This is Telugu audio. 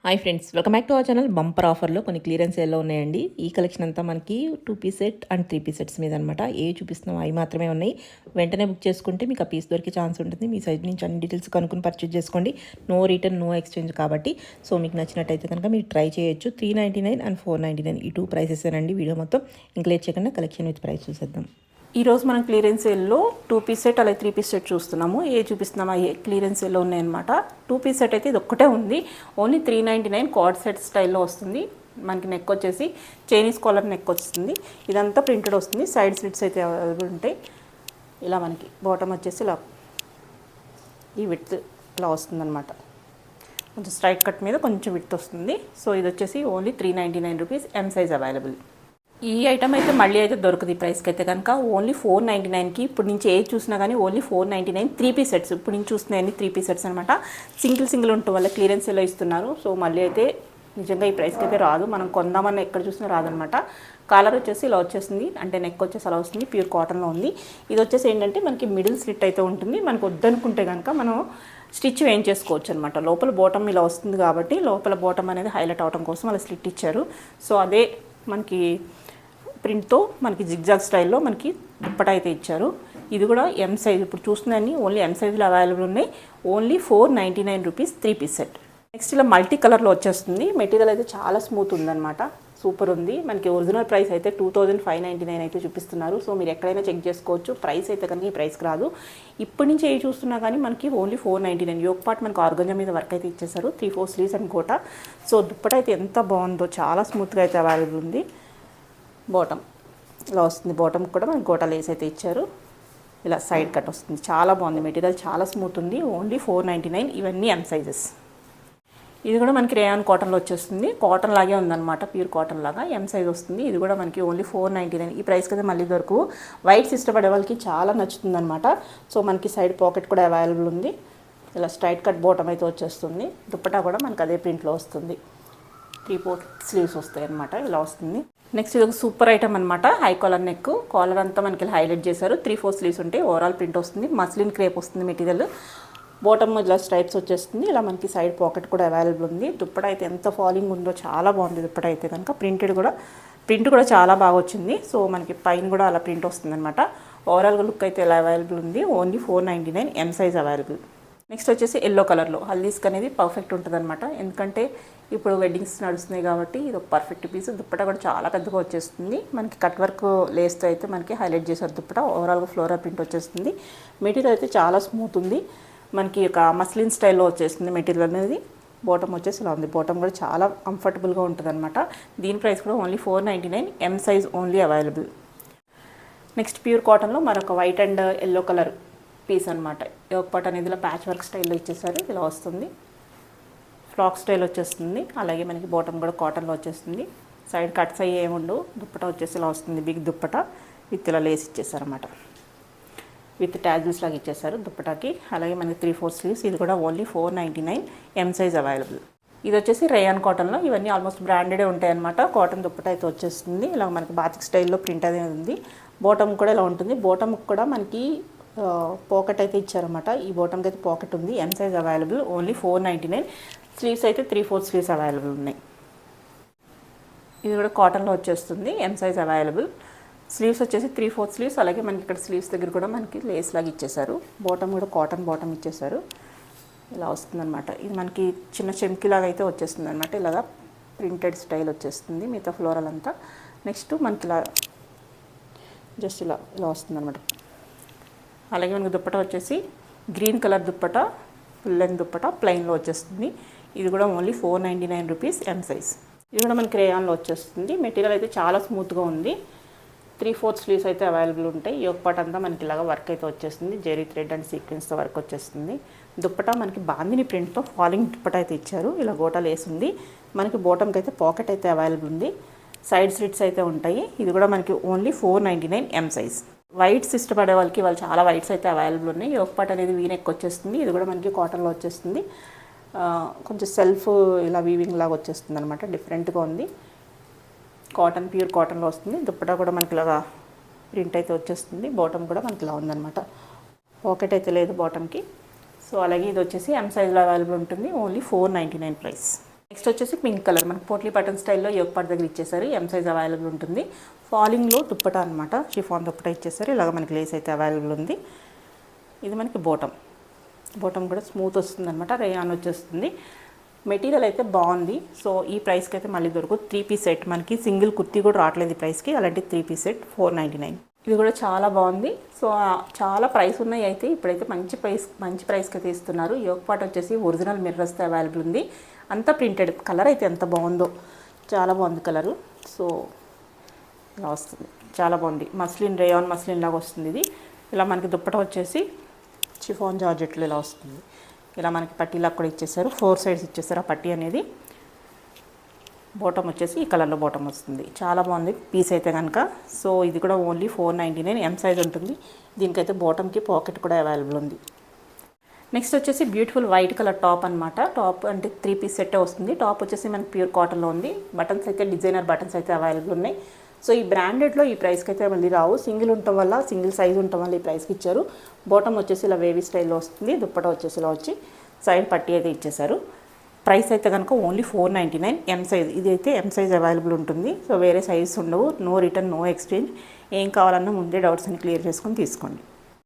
Hi friends, welcome back to our channel. Bumper ఆఫర్లో కొన్ని క్లియరెన్స్ సేల్లో ఉన్నాయండి. ఈ కలెక్షన్ అంతా మనకి 2 piece set and 3 piece sets మీద అనమాట. ఏ చూపిస్తున్నాం అవి మాత్రమే ఉన్నాయి. వెంటనే బుక్ చేసుకుంటే మీకు ఆ పీస్ దొరికే ఛాన్స్ ఉంటుంది. మీ సైడ్ నుంచి అన్ని డీటెయిల్స్ కనుక్కొని పర్చేజ్ చేసుకోండి. నో రిటర్న్, నో ఎక్స్చేంజ్ కాబట్టి సో మీకు నచ్చినట్టయితే కనుక మీరు ట్రై చేయొచ్చు. 399 అండ్ 499 ఈ 2 ప్రైసెస్ అండి. వీడియో మొత్తం ఇంకా లేట్ చేయకుండా కలెక్షన్ విత్ ప్రైస్ చూసేద్దాం. ఈరోజు మనం క్లియరెన్స్ సేల్లో 2 పీస్ సెట్ అలాగే 3 పీస్ సెట్ చూస్తున్నాము. ఏ చూపిస్తున్నామా ఏ క్లియరెన్స్ సేల్లో ఉన్నాయన్నమాట. 2 పీస్ సెట్ అయితే ఇది ఒక్కటే ఉంది. ఓన్లీ 399 కార్డ్ సెట్ స్టైల్లో వస్తుంది. మనకి నెక్ వచ్చేసి చైనీస్ కాలర్ నెక్ వస్తుంది. ఇదంతా ప్రింటెడ్ వస్తుంది. సైడ్ స్లిట్స్ అయితే అవైలబుల్ ఉంటాయి. ఇలా మనకి బాటమ్ వచ్చేసి ఇలా ఈ విడ్త్ ఇలా వస్తుందన్నమాట. కొంచెం స్ట్రైట్ కట్ మీద కొంచెం విడ్త్ వస్తుంది. సో ఇది వచ్చేసి ఓన్లీ 399 రూపీస్. ఎం సైజ్ అవైలబుల్. ఈ ఐటమ్ అయితే మళ్ళీ అయితే దొరకదు. ఈ ప్రైస్కి అయితే కనుక ఓన్లీ 499కి ఇప్పుడు నుంచి ఏది చూసినా కానీ ఓన్లీ 499 3 పీస్ సెట్స్. ఇప్పుడు నుంచి చూస్తున్నాయని 3 పీస్ సెట్స్ అనమాట. సింగిల్ ఉండటం వల్ల క్లియరెన్స్ ఎలా ఇస్తున్నారు. సో మళ్ళీ అయితే నిజంగా ఈ ప్రైస్కి అయితే రాదు. మనం కొందామని ఎక్కడ చూసినా రాదనమాట. కాలర్ వచ్చేసి ఇలా వచ్చేసింది, అంటే నెక్ వచ్చేసి అలా వస్తుంది. ప్యూర్ కాటన్లో ఉంది. ఇది వచ్చేసి ఏంటంటే మనకి మిడిల్ స్లిట్ అయితే ఉంటుంది. మనకు వద్దనుకుంటే కనుక మనం స్టిచ్ వేయించేసుకోవచ్చు అనమాట. లోపల బాటమ్ ఇలా వస్తుంది కాబట్టి లోపల బాటమ్ అనేది హైలైట్ అవడం కోసం అలా స్లిట్ ఇచ్చారు. సో అదే మనకి ప్రింట్తో మనకి జిగ్జాగ్ స్టైల్లో మనకి దుప్పటా అయితే ఇచ్చారు. ఇది కూడా ఎం సైజ్. ఇప్పుడు చూస్తున్నాయని ఓన్లీ ఎం సైజులో అవైలబుల్ ఉన్నాయి. Only 499 rupees 3 piece set. Next ఇలా మల్టీ కలర్లో వచ్చేస్తుంది. మెటీరియల్ అయితే చాలా స్మూత్ ఉందన్నమాట. సూపర్ ఉంది. మనకి ఒరిజినల్ ప్రైస్ అయితే 2599 అయితే చూపిస్తున్నారు. సో మీరు ఎక్కడైనా చెక్ చేసుకోవచ్చు. ప్రైస్ అయితే కనుక ఈ ప్రైస్కి రాదు. ఇప్పటి నుంచి ఏ చూస్తున్నా కానీ మనకి ఓన్లీ 499. యోక్ పార్ట్ మనకు ఆర్గంజా మీద వర్క్ అయితే ఇచ్చేసారు. 3/4 స్లీవ్స్ అండ్ కోట. సో దుప్పటా అయితే ఎంత బాగుందో, చాలా స్మూత్గా అయితే అవైలబుల్ ఉంది. బాటమ్ ఇలా వస్తుంది. బాటమ్ కూడా మనకి గోటా లేస్ అయితే ఇచ్చారు. ఇలా సైడ్ కట్ వస్తుంది. చాలా బాగుంది. మెటీరియల్ చాలా స్మూత్ ఉంది. ఓన్లీ 499. ఇవన్నీ ఎం సైజెస్. ఇది కూడా మనకి రేయాన్ కాటన్లో వచ్చేస్తుంది. కాటన్ లాగే ఉందన్నమాట. ప్యూర్ కాటన్ లాగా ఎం సైజ్ వస్తుంది. ఇది కూడా మనకి ఓన్లీ 499. ఈ ప్రైస్కి అయితే మళ్ళీ దొరకు. వైట్స్ ఇష్టపడే వాళ్ళకి చాలా నచ్చుతుంది అనమాట. సో మనకి సైడ్ పాకెట్ కూడా అవైలబుల్ ఉంది. ఇలా స్ట్రైట్ కట్ బాటమ్ అయితే వచ్చేస్తుంది. దుప్పటా కూడా మనకి అదే ప్రింట్లో వస్తుంది. 3/4 స్లీవ్స్ వస్తాయి అనమాట. ఇలా వస్తుంది. నెక్స్ట్ ఇది ఒక సూపర్ ఐటమ్ అనమాట. High collar neck. కాలర్ అంతా మనకి హైలైట్ చేశారు. 3/4 స్లీవ్స్ ఉంటాయి. ఓవరాల్ ప్రింట్ వస్తుంది. మస్లిన్ క్రేప్ వస్తుంది మెటీరియల్. బాటమ్ ఇలా స్ట్రైప్స్ వచ్చేస్తుంది. ఇలా మనకి సైడ్ పాకెట్ కూడా అవైలబుల్ ఉంది. దుప్పటా అయితే ఎంత ఫాలింగ్ ఉందో, చాలా బాగుంది దుప్పటా అయితే కనుక. ప్రింట్ కూడా చాలా బాగా వచ్చింది. సో మనకి పైన కూడా అలా ప్రింట్ వస్తుంది అనమాట. ఓవరాల్గా లుక్ అయితే ఇలా అవైలబుల్ ఉంది. Only 499. M size available. Next వచ్చేసి ఎల్లో కలర్లో హల్దీస్కి అనేది పర్ఫెక్ట్ ఉంటుంది అనమాట. ఎందుకంటే ఇప్పుడు వెడ్డింగ్స్ నడుస్తున్నాయి కాబట్టి ఇది ఒక పర్ఫెక్ట్ పీస్. దుప్పటా కూడా చాలా పెద్దగా వచ్చేస్తుంది. మనకి కట్ వర్క్ లేస్తో అయితే మనకి హైలైట్ చేశారు దుప్పటా. ఓవరాల్గా ఫ్లోరల్ ప్రింట్ వచ్చేస్తుంది. మెటీరియల్ అయితే చాలా స్మూత్ ఉంది. మనకి ఒక మస్లిన్ స్టైల్లో వచ్చేస్తుంది మెటీరియల్ అనేది. బాటమ్ వచ్చేసి ఇలా ఉంది. బాటమ్ కూడా చాలా కంఫర్టబుల్గా ఉంటుంది అనమాట. దీని ప్రైస్ కూడా only 499. M size only available. Next pure కాటన్లో మరొక white and yellow colour piece అనమాట. యోక్ పార్ట్ అనేది ఇలా ప్యాచ్ వర్క్ స్టైల్లో ఇచ్చేసారు. ఇలా వస్తుంది. ఫ్రాక్ స్టైల్ వచ్చేస్తుంది. అలాగే మనకి బాటమ్ కూడా కాటన్లో వచ్చేస్తుంది. సైడ్ కట్స్ అయ్యి ఏముండవు. దుప్పటా వచ్చేసి ఇలా వస్తుంది. బిగ్ దుప్పటా విత్ ఇలా లేస్ ఇచ్చేసారన్నమాట. విత్ ట్యాజిల్స్ లాగా ఇచ్చేసారు దుప్పటాకి. అలాగే మనకి 3/4 స్లీవ్స్. ఇది కూడా ఓన్లీ 499. M size available. ఇది వచ్చేసి రేయాన్ కాటన్లో. ఇవన్నీ ఆల్మోస్ట్ బ్రాండెడే ఉంటాయి అనమాట. కాటన్ దుప్పటా అయితే వచ్చేస్తుంది. ఇలా మనకి బాతిక్ స్టైల్లో ప్రింట్ అనేది ఉంది. బాటమ్ కూడా ఇలా ఉంటుంది. బాటమ్ కూడా మనకి పాకెట్ అయితే ఇచ్చారన్నమాట. ఈ బాటమ్కి అయితే పాకెట్ ఉంది. ఎం సైజ్ అవైలబుల్. ఓన్లీ 499. స్లీవ్స్ అయితే 3/4 స్లీవ్స్ అవైలబుల్ ఉన్నాయి. ఇది కూడా కాటన్లో వచ్చేస్తుంది. ఎం సైజ్ అవైలబుల్. స్లీవ్స్ వచ్చేసి 3/4 స్లీవ్స్. అలాగే మనకి ఇక్కడ స్లీవ్స్ దగ్గర కూడా మనకి లేస్ లాగా ఇచ్చేసారు. బాటమ్ కూడా కాటన్ బాటమ్ ఇచ్చేసారు. ఇలా వస్తుందన్నమాట. ఇది మనకి చిన్న చెంకిలాగా అయితే వచ్చేస్తుంది అనమాట. ఇలాగా ప్రింటెడ్ స్టైల్ వచ్చేస్తుంది మిగతా ఫ్లోరల్ అంతా. నెక్స్ట్ మనకి ఇలా జస్ట్ ఇలా వస్తుందన్నమాట. అలాగే మనకి దుప్పటా వచ్చేసి green colour dupatta, full length dupatta ప్లెయిన్లో వచ్చేస్తుంది. ఇది కూడా ఓన్లీ 499 రూపీస్. ఎం సైజ్. ఇది కూడా మనకి రేయాన్లో వచ్చేస్తుంది. మెటీరియల్ అయితే చాలా స్మూత్గా ఉంది. 3/4 స్లీవ్స్ అయితే అవైలబుల్ ఉంటాయి. యోక్ పార్ట్ అంతా మనకి ఇలాగా వర్క్ అయితే వచ్చేస్తుంది. జెరీ థ్రెడ్ అండ్ సీక్వెన్స్తో వర్క్ వచ్చేస్తుంది. దుప్పటా మనకి బాందిని ప్రింట్తో ఫాలింగ్ దుప్పటా అయితే ఇచ్చారు. ఇలా గోటా లేస్ ఉంది. మనకి బాటమ్కి అయితే పాకెట్ అయితే అవైలబుల్ ఉంది. సైడ్ స్లిట్స్ అయితే ఉంటాయి. ఇది కూడా మనకి ఓన్లీ 499. M size. వైట్స్ ఇష్టపడే వాళ్ళకి వాళ్ళు చాలా వైట్స్ అయితే అవైలబుల్ ఉన్నాయి. యోక్ పార్ట్ అనేది వీనెక్ వచ్చేస్తుంది. ఇది కూడా మనకి కాటన్లో వచ్చేస్తుంది. కొంచెం సెల్ఫ్ ఇలా వీవింగ్ లాగా వచ్చేస్తుంది అనమాట. డిఫరెంట్గా ఉంది. కాటన్, ప్యూర్ కాటన్లో వస్తుంది. దుప్పటా కూడా మనకి ఇలాగా ప్రింట్ అయితే వచ్చేస్తుంది. బాటమ్ కూడా మనకి ఇలా ఉందన్నమాట. పాకెట్ అయితే లేదు బాటమ్కి. సో అలాగే ఇది వచ్చేసి ఎం సైజ్లో అవైలబుల్ ఉంటుంది. Only 499 price. నెక్స్ట్ వచ్చేసి పింక్ కలర్, మనకు పోట్లీ బటన్ స్టైల్లో యోగ్ పార్ట్ దగ్గర ఇచ్చేసారు. ఎం సైజ్ అవైలబుల్ ఉంటుంది. ఫాలింగ్లో దుప్పటా అనమాట, షిఫాన్ దుప్పటా ఇచ్చేసారు. ఇలాగ మనకి లేస్ అయితే అవైలబుల్ ఉంది. ఇది మనకి బాటమ్ కూడా స్మూత్ వస్తుంది అనమాట, రేయాన్ వచ్చేస్తుంది. మెటీరియల్ అయితే బాగుంది. సో ఈ ప్రైస్కి అయితే మళ్ళీ దొరుకు 3 పీస్ సెట్, మనకి సింగిల్ కుర్తీ కూడా రావట్లేదు ఈ ప్రైస్కి. అలాంటి 3 పీస్ సెట్ 499. ఇది కూడా చాలా బాగుంది. సో చాలా ప్రైస్ ఉన్నాయి. అయితే ఇప్పుడైతే మంచి ప్రైస్కి అయితే ఇస్తున్నారు. యోగ్ పార్ట్ వచ్చేసి ఒరిజినల్ మిర్రర్స్తో అవైలబుల్ ఉంది. అంతా ప్రింటెడ్. కలర్ అయితే ఎంత బాగుందో, చాలా బాగుంది కలరు. సో ఇలా వస్తుంది, చాలా బాగుంది. మస్లిన్, రేయాన్ మస్లిన్ లాగా వస్తుంది ఇది. ఇలా మనకి దుప్పట వచ్చేసి షిఫాన్ జార్జెట్లో ఇలా వస్తుంది. ఇలా మనకి పట్టీలా కూడా ఇచ్చేసారు. 4 సైడ్స్ ఇచ్చేసారు ఆ పట్టీ అనేది. బాటమ్ వచ్చేసి ఈ కలర్లో బాటమ్ వస్తుంది. చాలా బాగుంది పీస్ అయితే కనుక. సో ఇది కూడా ఓన్లీ 499, ఎం సైజ్ ఉంటుంది. దీనికైతే బాటమ్కి పాకెట్ కూడా అవైలబుల్ ఉంది. నెక్స్ట్ వచ్చేసి బ్యూటిఫుల్ వైట్ కలర్ టాప్ అనమాట. టాప్ అంటే 3 పీస్ సెట్టే వస్తుంది. టాప్ వచ్చేసి మనకి ప్యూర్ కాటన్లో ఉంది. బటన్స్ అయితే డిజైనర్ బటన్స్ అయితే అవైలబుల్ ఉన్నాయి. సో ఈ బ్రాండెడ్లో ఈ ప్రైస్కి అయితే మళ్ళీ రావు. సింగిల్ ఉండటం వల్ల, సింగిల్ సైజ్ ఉండటం వల్ల ఈ ప్రైస్కి ఇచ్చారు. బాటమ్ వచ్చేసి ఇలా వేవీ స్టైల్లో వస్తుంది. దుప్పట వచ్చేసి ఇలా వచ్చి సైడ్ పట్టీ అయితే ఇచ్చేసారు. ప్రైస్ అయితే కనుక ఓన్లీ 499, ఎం సైజ్. ఇది అయితే ఎం సైజ్ అవైలబుల్ ఉంటుంది. సో వేరే సైజెస్ ఉండవు. No return, no exchange. ఏం కావాలన్నా ముందే డౌట్స్ అని క్లియర్ చేసుకొని తీసుకోండి.